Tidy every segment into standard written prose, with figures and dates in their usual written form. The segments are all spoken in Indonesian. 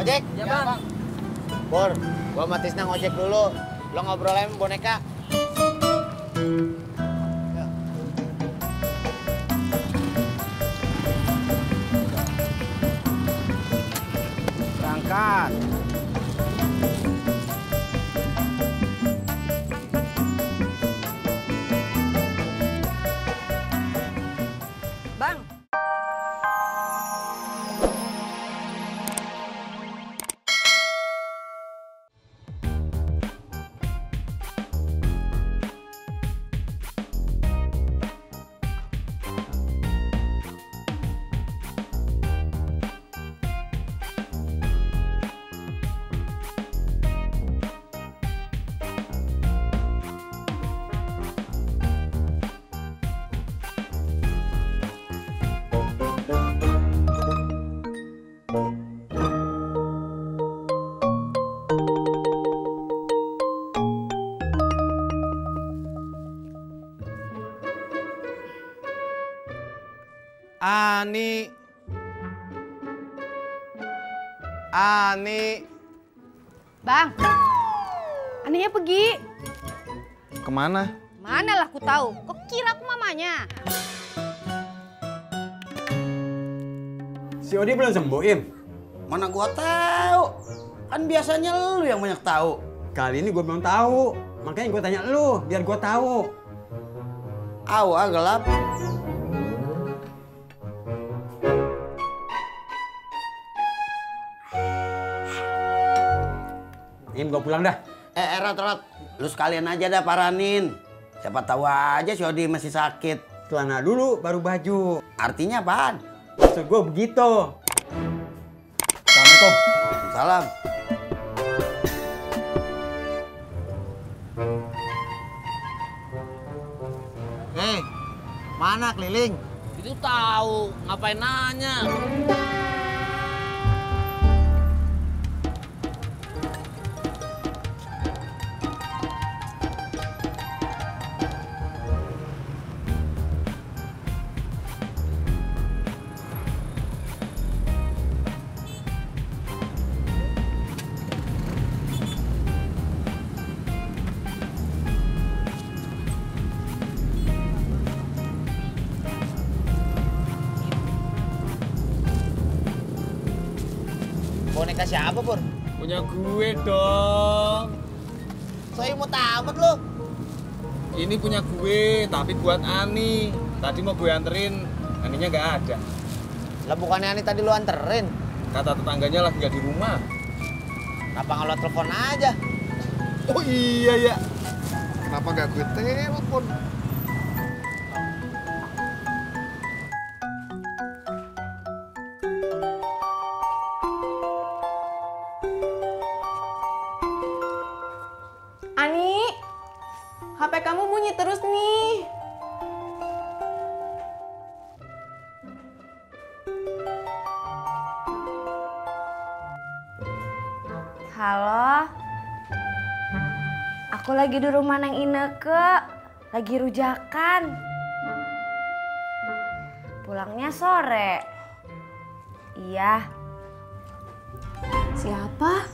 Ojek? Ya, Bang. Pur, gua sama Tisna ngojek dulu. Lo ngobrol aja sama boneka. Berangkat. Bang. Ani. Bang, Aninya pergi. Kemana? Mana lah aku tahu. Kok kira aku mamanya? Si Odi belum sembuh, Im? Mana gua tahu? Kan biasanya lu yang banyak tahu. Kali ini gue belum tahu. Makanya gue tanya lu, biar gue tahu. Gelap. Im, gue pulang dah. Rot. Lu sekalian aja dah paranin. Siapa tahu aja si Odi masih sakit. Celana dulu, baru baju. Artinya apaan? Maksud gue begitu. Assalamualaikum. Salam. Hei, mana keliling? Itu tahu, ngapain nanya? Boneka siapa, Pur? Punya gue dong. Saya mau tamat lo. Ini punya gue, tapi buat Ani. Tadi mau gue anterin, Aninya nggak ada. Lah bukannya Ani tadi lu anterin? Kata tetangganya lagi nggak di rumah. Kenapa nggak lo telepon aja? Oh iya ya. Kenapa nggak gue telepon? Ani, HP kamu bunyi terus nih. Halo, aku lagi di rumah Neng Ineke, lagi rujakan. Pulangnya sore. Iya. Siapa?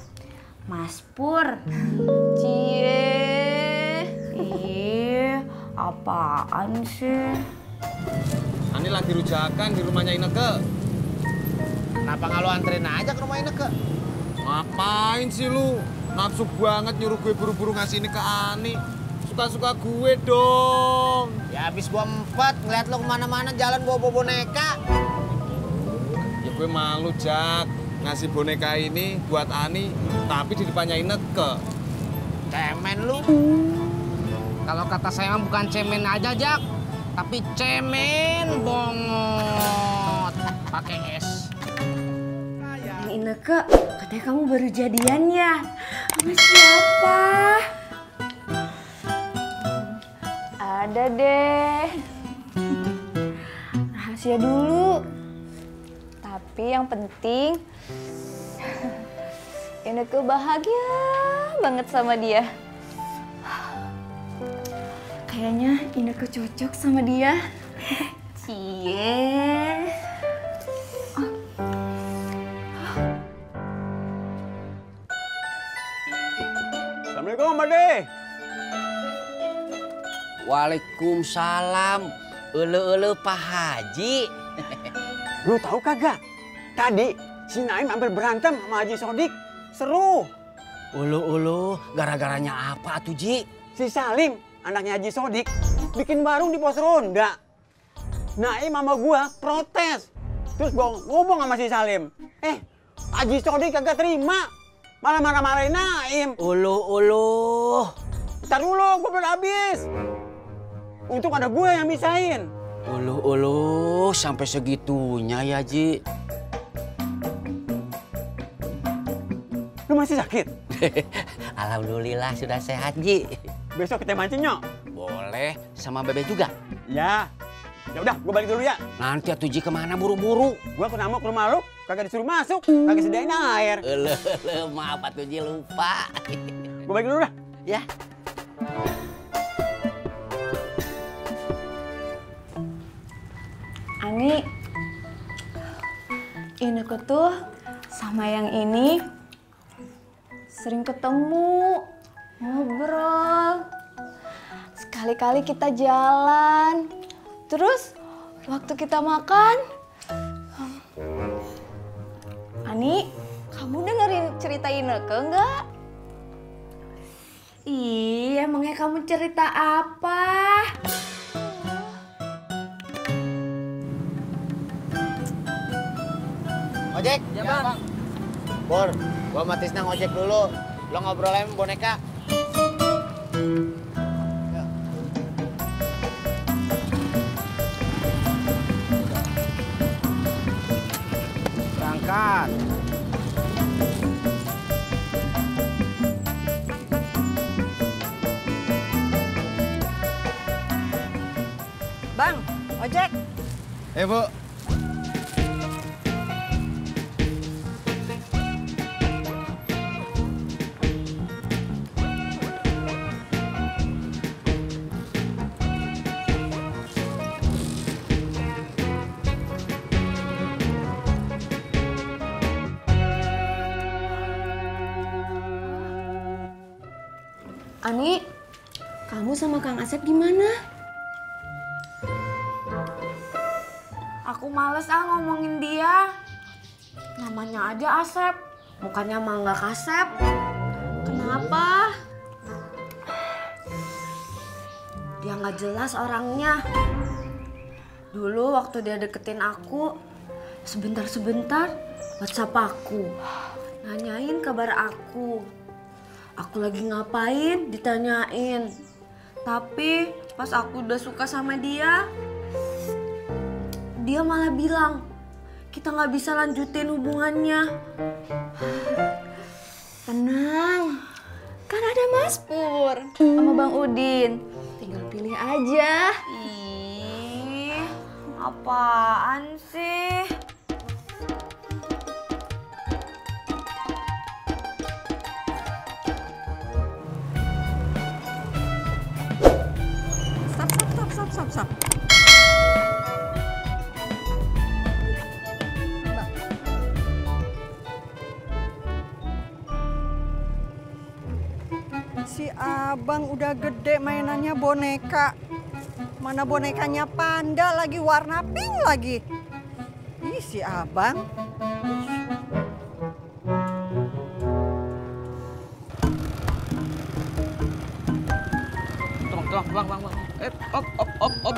Mas Pur. Cie. Ih, apaan sih? Ani lagi rujakan di rumahnya Ineke. Kenapa nggak lo anterin aja ke rumah Ineke? Ngapain sih lu? Nafsu banget nyuruh gue buru-buru ngasih ini ke Ani. Suka-suka gue dong. Ya habis gua 4 ngeliat lo kemana-mana jalan bawa boneka. Ya gue malu, Jak. Ngasih boneka ini buat Ani, tapi di depannya Ineke. Cemen lu. Kalau kata saya mah bukan cemen aja, Jak, tapi cemen bongot pakai es. Neng Ineke, katanya kamu baru jadian ya? Sama siapa? Ada deh. Rahasia dulu. Tapi yang penting Ineke bahagia banget sama dia. Kayaknya Ineke cocok sama dia. Cie. Assalamualaikum, Bade. Waalaikumsalam. Ulu Pak Haji. Lu tahu kagak? Tadi si Naim hampir berantem sama Haji Sodik. Seru. Ulu, gara-garanya apa tuh, Ji? Si Salim, anaknya Haji Sodik, bikin warung di pos ronda. Naim sama gua protes. Terus gua ngomong sama si Salim. Haji Sodik kagak terima. Malah marah-marahin Naim. Ulu. Ntar dulu, gua belum habis. Untung ada gua yang misahin. Ulu, sampai segitunya ya, Ji. Lu masih sakit? Alhamdulillah sudah sehat, Ji. Besok kita mancing, Nyok. Boleh, sama Bebe juga. Ya. Ya udah, gua balik dulu ya. Nanti atuh Ji kemana buru-buru? Gua ke Namo ke rumah lu, kagak disuruh masuk, kagak sediain air. Maaf atuh Ji, lupa. Gua balik dulu dah. Ya. Ani, Ineke tuh sama yang ini sering ketemu, ngobrol. Sekali-kali kita jalan. Terus waktu kita makan, Ani, kamu dengerin cerita Ineke enggak? Ih, emangnya kamu cerita apa? Ojek? Ya, Bang. Pur, gua sama Tisna ngojek dulu. Lo ngobrol sama boneka. Berangkat. Bang, ojek. Bu. Ani, kamu sama Kang Asep gimana? Aku males ngomongin dia. Namanya aja Asep, mukanya mah nggak kasep. Kenapa? Dia nggak jelas orangnya. Dulu waktu dia deketin aku, sebentar-sebentar WhatsApp aku, nanyain kabar aku. Aku lagi ngapain ditanyain. Tapi pas aku udah suka sama dia, dia malah bilang kita nggak bisa lanjutin hubungannya. Tenang, kan ada Mas Pur sama Bang Udin. Tinggal pilih aja. Ih, apaan sih? Stop. Si abang udah gede mainannya boneka. Mana bonekanya panda lagi warna pink lagi. Ih, si abang. Bang. Op.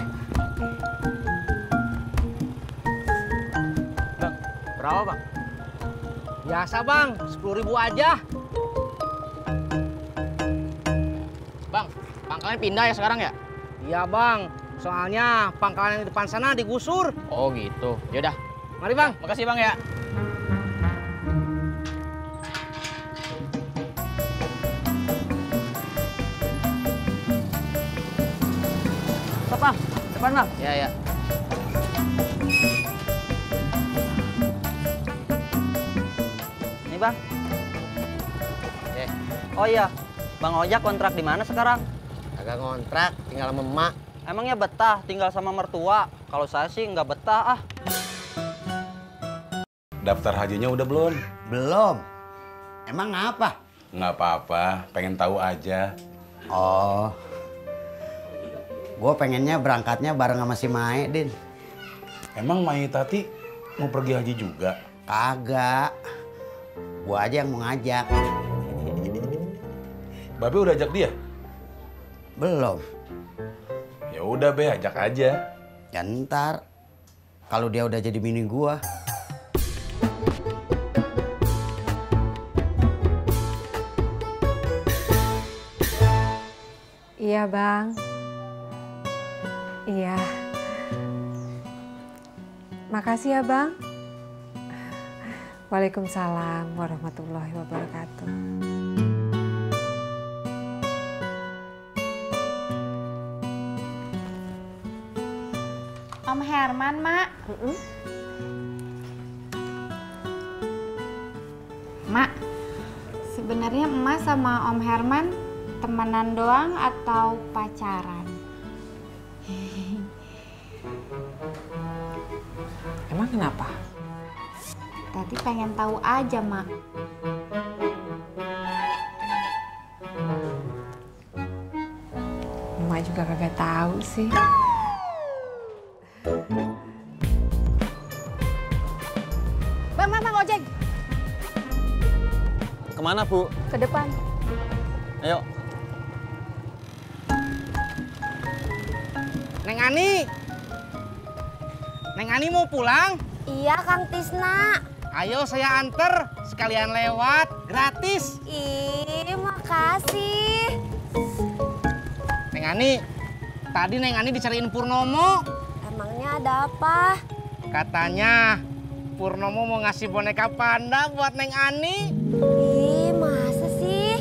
Bang, berapa bang? Biasa bang, 10.000 aja. Bang, pangkalnya pindah ya sekarang ya? Iya bang, soalnya pangkalan yang di depan sana digusur. Oh gitu, yaudah. Mari bang. Makasih bang ya. Bang, depan bang. Ya. Nih bang. Oh iya, Bang Ojak kontrak di mana sekarang? Agak ngontrak, tinggal sama emak. Emangnya betah tinggal sama mertua? Kalau saya sih nggak betah ah. Daftar hajinya udah belum? Belum. Emang apa? Nggak apa-apa, pengen tahu aja. Oh, gue pengennya berangkatnya bareng sama si Mae, Din. Emang Mai Tati mau pergi haji juga? Kagak, gue aja yang mau ngajak. Babe udah ajak dia? Belum. Ya udah Be, ajak aja. Ya ntar, kalau dia udah jadi bini gue. Iya Bang. Iya. Makasih ya Bang. Waalaikumsalam warahmatullahi wabarakatuh. Om Herman, Mak. Mak, sebenarnya Emak sama Om Herman temenan doang atau pacaran? Emang kenapa? Tati pengen tahu aja, Mak. Emak juga kagak tahu sih. Bang, ojek. Kemana, Bu? Ke depan. Ayo. Neng Ani. Neng Ani mau pulang? Iya, Kang Tisna. Ayo saya anter, sekalian lewat, gratis. Ih, makasih. Neng Ani, tadi Neng Ani dicariin Purnomo. Emangnya ada apa? Katanya Purnomo mau ngasih boneka panda buat Neng Ani. Ih, masa sih?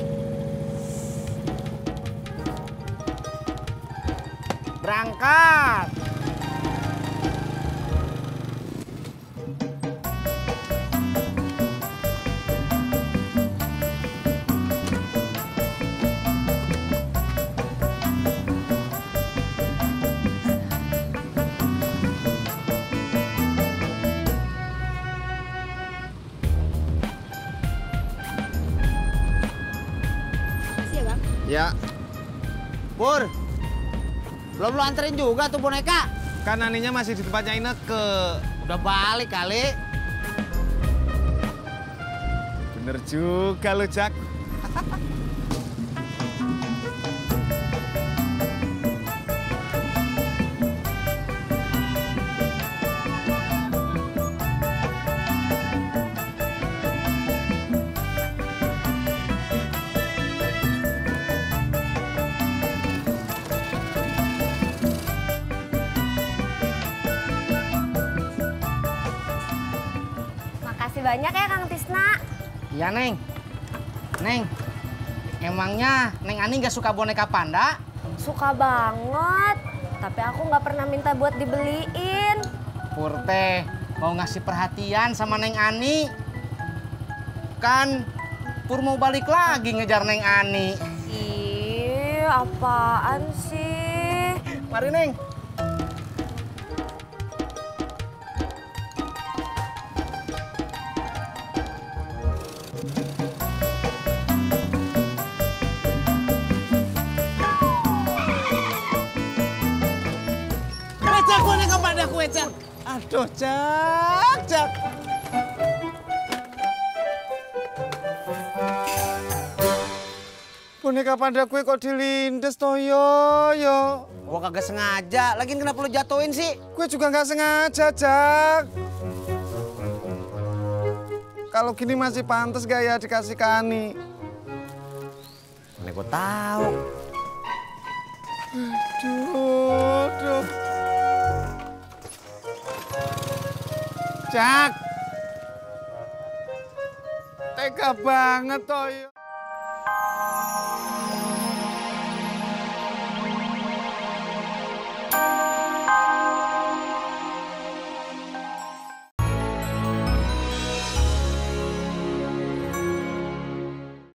Berangkat. Ya. Pur, belum lu anterin juga tuh boneka? Kan Aninya masih di tempatnya Ineke. Udah balik kali. Bener juga lu, Jak. Makasih banyak ya, Kang Tisna. Iya, Neng. Neng, emangnya Neng Ani nggak suka boneka panda? Suka banget. Tapi aku nggak pernah minta buat dibeliin. Pur teh mau ngasih perhatian sama Neng Ani. Kan Pur mau balik lagi ngejar Neng Ani. Ih, apaan sih? Mari, Neng. Jak, boneka panda kue, Jak. Aduh, Jak. Boneka panda kue kok dilindes toh, yo. Gua kagak sengaja. Lagian kenapa lu jatuhin sih? Gue juga nggak sengaja, Jak. Kalau gini masih pantas gak ya dikasih ke Ani? Mana gua tahu. Aduh. Jak. Tega banget toh.